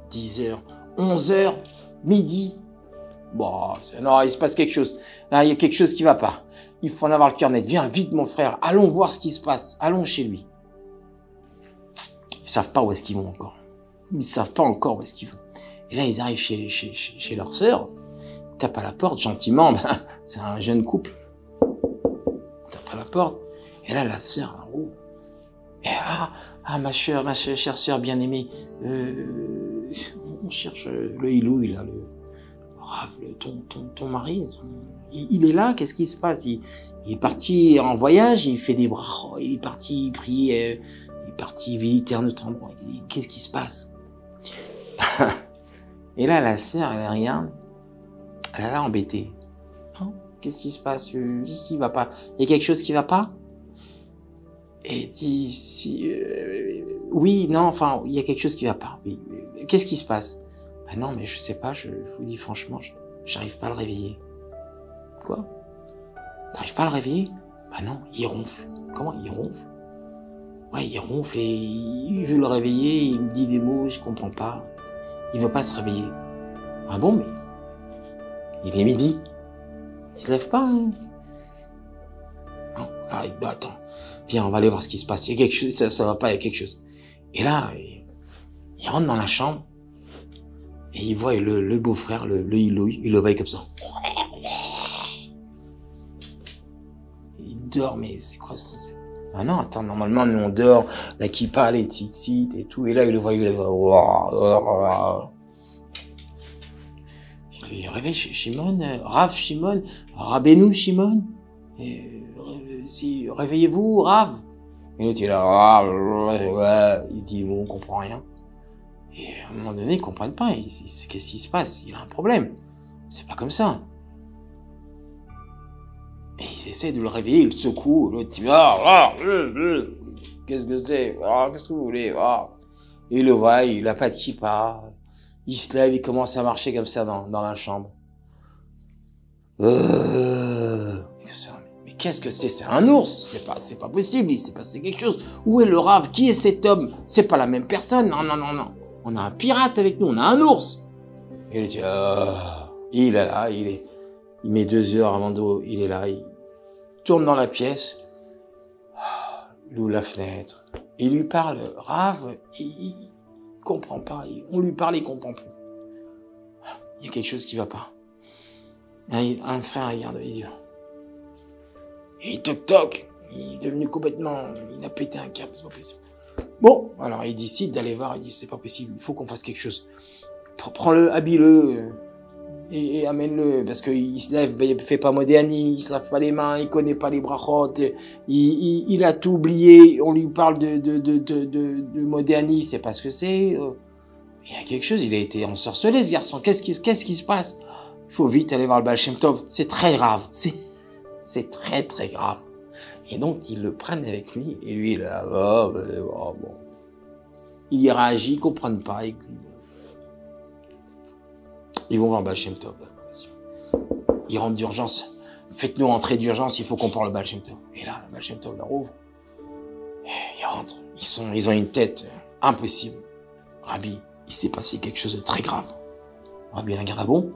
10 heures, 11 heures, midi. Bon, non, il se passe quelque chose. Là, il y a quelque chose qui va pas. Il faut en avoir le cœur net. Viens vite, mon frère. Allons voir ce qui se passe. Allons chez lui. Ils savent pas où est-ce qu'ils vont encore. Ils savent pas encore où est-ce qu'ils vont. Et là, ils arrivent chez leur sœur. Ils tapent à la porte gentiment. Ben, c'est un jeune couple. Ils tapent à la porte. Et là, la sœur, oh. Et ma chère sœur bien-aimée, on cherche le Ilouï, là, le Rav, ton mari, il est là, qu'est-ce qui se passe? Il est parti en voyage, il fait des bras, il est parti prier, il est parti visiter un autre endroit. Qu'est-ce qui se passe? Et là, la sœur, elle regarde, elle a l'air embêtée. Hein? Qu'est-ce qui se passe? Il va pas. Il y a quelque chose qui va pas? Et dit, oui, non, enfin, il y a quelque chose qui va pas. Oui. Qu'est-ce qui se passe? Ah non, mais je sais pas, je vous dis franchement, j'arrive pas à le réveiller. Quoi? T'arrives pas à le réveiller? Bah non, il ronfle. Comment il ronfle? Ouais, il ronfle et il veut le réveiller, il me dit des mots, je comprends pas. Il veut pas se réveiller. Ah bon, mais il est midi. Il se lève pas, hein? Non, alors il dit, bah attends, viens, on va aller voir ce qui se passe. Il y a quelque chose, ça va pas, il y a quelque chose. Et là, il rentre dans la chambre et il voit le beau-frère, le Ilouï, il le voit comme ça. Il dort, mais c'est quoi ça? Ah non, attends, normalement, nous, on dort, la kippa, les tzitzit et tout. Et là, il le voit, il réveille Shimon, Rav Shimon, Rabbeinu Shimon. Réveillez-vous, Rav. Et l'autre, il est là, il dit, bon, on comprend rien. Et à un moment donné, ils comprennent pas. Qu'est-ce qui se passe? Il a un problème. C'est pas comme ça. Et ils essaient de le réveiller, ils le secouent. L'autre, il dit, qu'est-ce que c'est? Qu'est-ce que vous voulez? Et il le voit, il a pas de kippa. Il se lève, il commence à marcher comme ça dans la chambre. Mais qu'est-ce que c'est? C'est un ours. C'est pas possible. Il s'est passé quelque chose. Où est le Rav? Qui est cet homme? C'est pas la même personne. Non. On a un pirate avec nous. On a un ours. Et il dit, il est là. Il met 2 heures avant de... Il est là. Il tourne dans la pièce. Il ouvre la fenêtre. Il lui parle. Rav, il comprend pas. On lui parle, il comprend plus. Il y a quelque chose qui va pas. Un frère regarde les yeux. Et toc. Il est devenu complètement... Il a pété un câble, c'est pas possible. Bon, alors il décide d'aller voir. Il dit, c'est pas possible, il faut qu'on fasse quelque chose. Prends-le, habille-le et amène-le. Parce qu'il se lève, il fait pas modéani, il se lave pas les mains, il connaît pas les brachot, il a tout oublié. On lui parle de modéani, c'est pas ce que c'est. Il y a quelque chose, il a été ensorcelé ce garçon. Qu'est-ce qui se passe? Il faut vite aller voir le Baal Shem Tov. C'est très grave. C'est très très grave. Et donc, ils le prennent avec lui. Et lui, il est là, bon. Il y réagit, ils comprennent pas. Ils vont voir le Baal Shem Tov. Ils rentrent d'urgence. Faites-nous entrer d'urgence, il faut qu'on parle le Baal Shem Tov. Et là, le Baal Shem Tov leur ouvre. Et ils rentrent. Ils ont une tête impossible. Rabbi, il s'est passé quelque chose de très grave. Rabbi regarde, ah bon?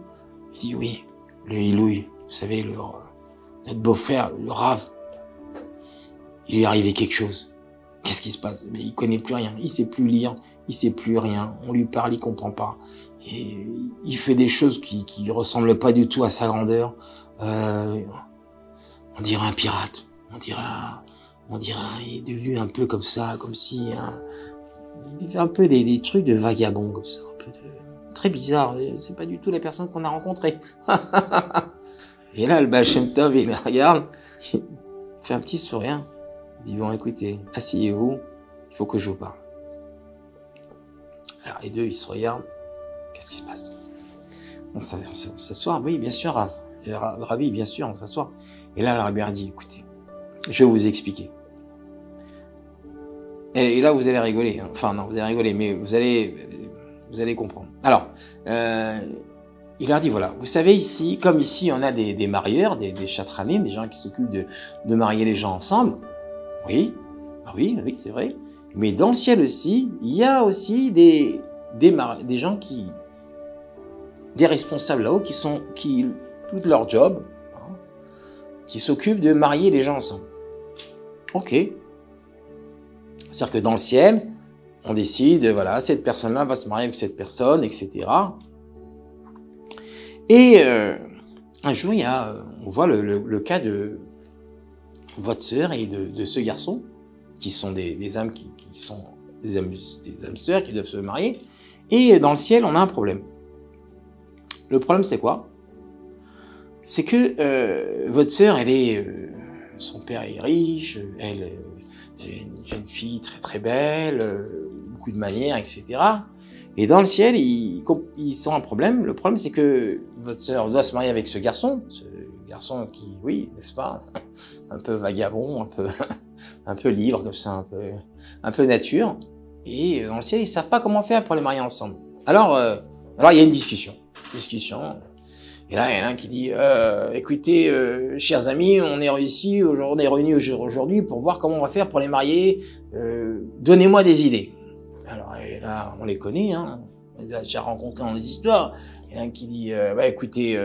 Il dit, oui, le Ilouï, vous savez, notre beau-frère, le Rav, il lui est arrivé quelque chose. Qu'est-ce qui se passe? Mais il connaît plus rien, il sait plus lire, il sait plus rien, on lui parle, il comprend pas. Et il fait des choses qui ressemblent pas du tout à sa grandeur. On dirait un pirate, on dirait, il est devenu un peu comme ça, comme si, il fait un peu des trucs de vagabond, comme ça, un peu très bizarre, c'est pas du tout la personne qu'on a rencontrée. Et là, le Baal Shem Tov, il me regarde, il fait un petit sourire. Il dit, bon, écoutez, asseyez-vous, il faut que je vous parle. Alors, les deux, ils se regardent. Qu'est-ce qui se passe? On s'assoit, oui, bien sûr, Rabbi, bien sûr, on s'assoit. Et là, le Rabbi a dit, écoutez, je vais vous expliquer. Et là, vous allez rigoler. Enfin, non, vous allez rigoler, mais vous allez comprendre. Alors, il leur dit, voilà, vous savez ici, comme ici, on a des marieurs, des chatranim, des gens qui s'occupent de marier les gens ensemble. Oui, c'est vrai. Mais dans le ciel aussi, il y a aussi des gens des responsables là-haut qui tout leur job, qui s'occupent de marier les gens ensemble. Ok. C'est-à-dire que dans le ciel, on décide, voilà, cette personne-là va se marier avec cette personne, etc. Et un jour, on voit le cas de votre sœur et de ce garçon, qui sont des âmes qui sont des âmes sœurs qui doivent se marier. Et dans le ciel, on a un problème. Le problème, c'est quoi? C'est que votre sœur, son père est riche, c'est une jeune fille très très belle, beaucoup de manières, etc. Et dans le ciel, ils ont un problème. Le problème, c'est que votre sœur doit se marier avec ce garçon qui, oui, n'est-ce pas, un peu vagabond, un peu libre comme ça, un peu nature. Et dans le ciel, ils savent pas comment faire pour les marier ensemble. Alors il y a une discussion. Et là, il y en a un qui dit, écoutez, chers amis, on est réunis aujourd'hui pour voir comment on va faire pour les marier. Donnez-moi des idées. Alors, et là, on les connaît, hein. On les a déjà rencontrés dans les histoires. Il y en a un qui dit, écoutez,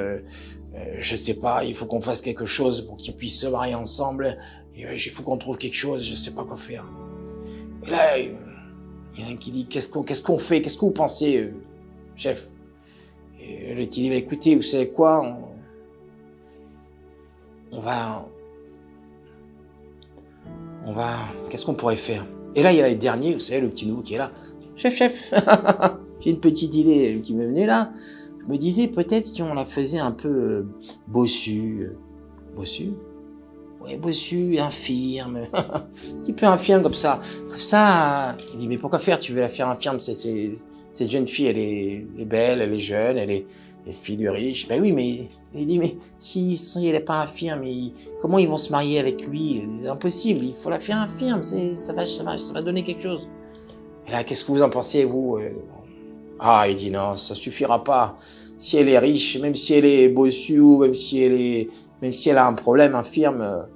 je sais pas, il faut qu'on fasse quelque chose pour qu'ils puissent se marier ensemble. Et il faut qu'on trouve quelque chose, je sais pas quoi faire. Et là, il y en a un qui dit, qu'est-ce qu'on fait? Qu'est-ce que vous pensez, chef? Et l'autre dit, écoutez, vous savez quoi, on qu'est-ce qu'on pourrait faire? Et là, il y a le dernier, vous savez, le petit nouveau qui est là. Chef, j'ai une petite idée qui m'est venue là. Je me disais peut-être si on la faisait un peu bossu. Bossu? Ouais, bossu, infirme. Un petit peu infirme comme ça. Comme ça, il dit, mais pourquoi faire? Tu veux la faire infirme? Cette jeune fille, elle est belle, elle est jeune, elle est fille de riche. Ben oui, mais il dit, mais si elle n'est pas infirme, comment ils vont se marier avec lui? C'est impossible, il faut la faire infirme, ça va donner quelque chose. Et là, qu'est-ce que vous en pensez, vous? Ah, il dit, non, ça suffira pas. Si elle est riche, même si elle est bossue, même si elle a un problème infirme,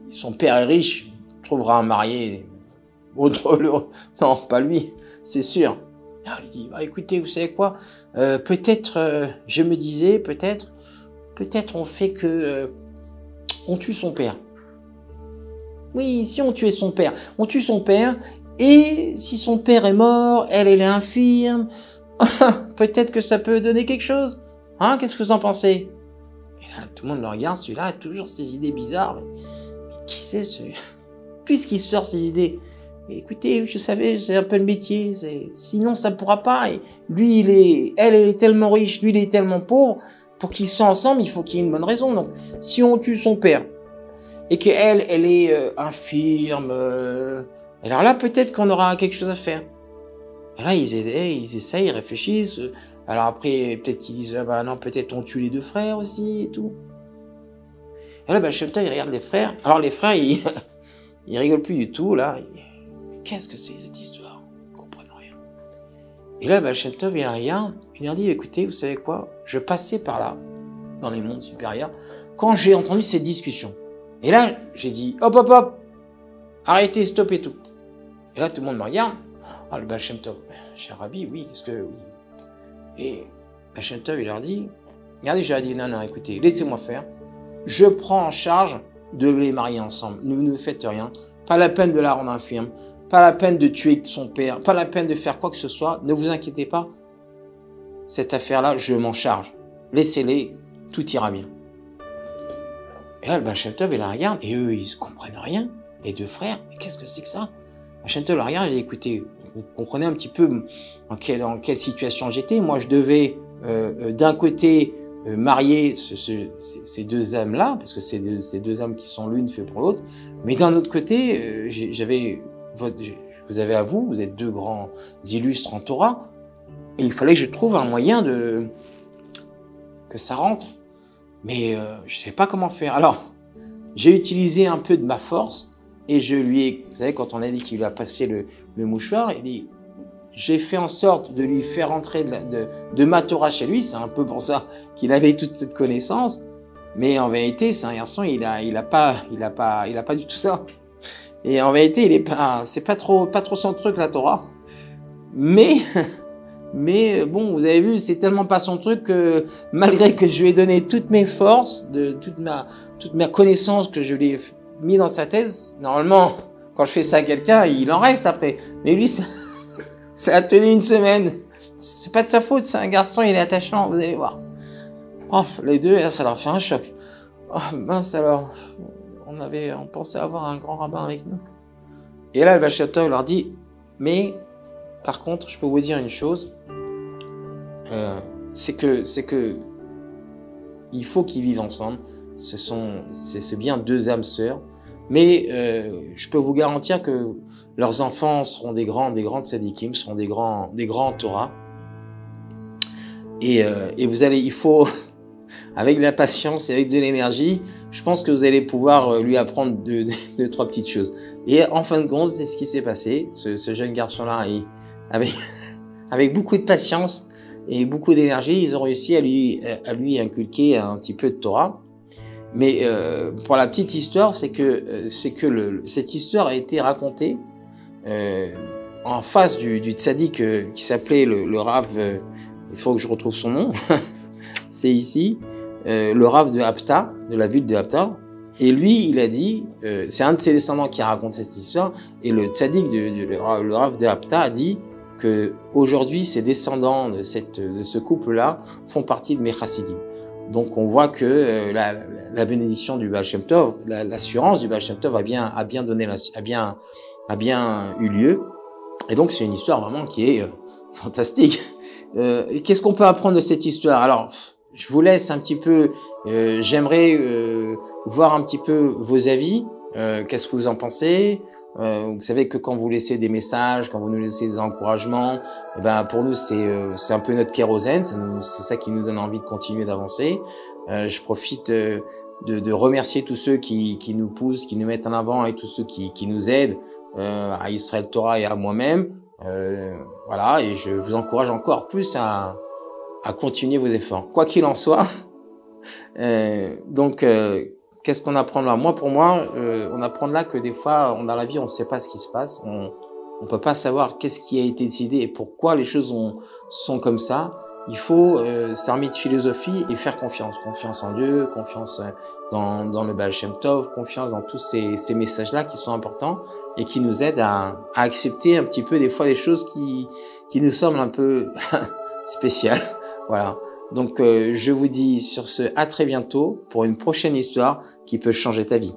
son père est riche, trouvera un marié. Non, pas lui, c'est sûr. Alors, il dit, bah, écoutez, vous savez quoi, peut-être, je me disais, peut-être on fait que on tue son père. Oui, si on tuait son père, on tue son père, et si son père est mort, elle est infirme, peut-être que ça peut donner quelque chose. Hein, qu'est-ce que vous en pensez? Et là, tout le monde le regarde, celui-là a toujours ces idées bizarres. Mais qui c'est ce... Puisqu'il sort ces idées. Mais écoutez, je savais, c'est un peu le métier, sinon ça ne pourra pas. Et lui, elle est tellement riche, lui, il est tellement pauvre. Pour qu'ils soient ensemble, il faut qu'il y ait une bonne raison. Donc, si on tue son père, et qu'elle est infirme, alors là, peut-être qu'on aura quelque chose à faire. Et là, ils essayent, ils réfléchissent. Alors après, peut-être qu'ils disent, ah bah non, peut-être on tue les deux frères aussi, et tout. Et là, Shem-Tov, il regarde les frères. Alors les frères, ils rigolent plus du tout, là. Qu'est-ce que c'est cette histoire? Ils ne comprennent rien. Et là, Shem-Tov, il regarde, il leur dit, écoutez, vous savez quoi? Je passais par là, dans les mondes supérieurs, quand j'ai entendu cette discussion. Et là, j'ai dit, hop, hop, hop, arrêtez, stoppez tout. Et là, tout le monde me regarde. Ah, le Baal Shem Tov, cher Rabbi, oui, qu'est-ce que... Oui. Et Baal Shem Tov, il leur dit, regardez, j'ai dit, non, écoutez, laissez-moi faire. Je prends en charge de les marier ensemble. Ne faites rien. Pas la peine de la rendre infirme. Pas la peine de tuer son père. Pas la peine de faire quoi que ce soit. Ne vous inquiétez pas. Cette affaire-là, je m'en charge. Laissez-les, tout ira bien. Et là, le Baal Shem Tov, il la regarde, et eux, ils ne comprennent rien. Les deux frères, mais qu'est-ce que c'est que ça? Baal Shem Tov la regarde, il dit, écoutez, vous comprenez un petit peu dans quelle situation j'étais. Moi, je devais, d'un côté, marier ces deux âmes-là, parce que c'est ces deux âmes qui sont l'une faites pour l'autre. Mais d'un autre côté, vous avez à vous, vous êtes deux grands illustres en Torah, et il fallait que je trouve un moyen que ça rentre. Mais je ne sais pas comment faire. Alors, j'ai utilisé un peu de ma force et je lui ai... Vous savez, quand on a dit qu'il lui a passé le mouchoir, il dit, j'ai fait en sorte de lui faire entrer de ma Torah chez lui. C'est un peu pour ça qu'il avait toute cette connaissance. Mais en vérité, c'est un garçon, il a pas du tout ça. Et en vérité, c'est pas trop son truc, la Torah. Mais bon, vous avez vu, c'est tellement pas son truc que malgré que je lui ai donné toutes mes forces, toute ma connaissance que je lui ai mis dans sa tête, normalement, quand je fais ça à quelqu'un, il en reste après. Mais lui, ça a tenu une semaine. C'est pas de sa faute, c'est un garçon, il est attachant, vous allez voir. Oh, les deux, ça leur fait un choc. Oh, mince alors, on pensait avoir un grand rabbin avec nous. Et là, le Baal Shem Tov leur dit, mais par contre, je peux vous dire une chose, c'est que il faut qu'ils vivent ensemble. C'est bien deux âmes sœurs, mais je peux vous garantir que leurs enfants seront des grands tzadikim, seront des grands Torah. Et il faut, avec de la patience et avec de l'énergie, je pense que vous allez pouvoir lui apprendre deux, trois petites choses. Et en fin de compte, c'est ce qui s'est passé. Ce jeune garçon-là, avec beaucoup de patience et beaucoup d'énergie, ils ont réussi à lui inculquer un petit peu de Torah. Mais pour la petite histoire, c'est que cette histoire a été racontée en face du tzaddik qui s'appelait le Rav. Il faut que je retrouve son nom. C'est ici le Rav de Apta, de la ville de Apta. Et lui, il a dit, c'est un de ses descendants qui raconte cette histoire. Et le tzaddik, le Rav de Apta, a dit que aujourd'hui, ces descendants de ce couple-là font partie de mes chassidim. Donc on voit que la bénédiction du Baal Shem Tov, l'assurance du Baal Shem Tov a bien eu lieu. Et donc c'est une histoire vraiment qui est fantastique. Et qu'est-ce qu'on peut apprendre de cette histoire? Alors, je vous laisse un petit peu. J'aimerais voir un petit peu vos avis. Qu'est-ce que vous en pensez? Vous savez que quand vous laissez des messages, quand vous nous laissez des encouragements, eh ben pour nous c'est un peu notre kérosène, c'est ça qui nous donne envie de continuer d'avancer. Je profite de remercier tous ceux qui nous poussent, qui nous mettent en avant et tous ceux qui nous aident à Israël Torah et à moi-même. Voilà, et je vous encourage encore plus à continuer vos efforts. Quoi qu'il en soit, qu'est-ce qu'on apprend là? Pour moi, on apprend là que des fois, dans la vie, on ne sait pas ce qui se passe. On peut pas savoir qu'est-ce qui a été décidé et pourquoi les choses sont comme ça. Il faut s'armer de philosophie et faire confiance. Confiance en Dieu, confiance dans le Baal Shem Tov, confiance dans tous ces messages-là qui sont importants et qui nous aident à accepter un petit peu des fois les choses qui nous semblent un peu spéciales. Voilà. Donc je vous dis sur ce, à très bientôt pour une prochaine histoire qui peut changer ta vie.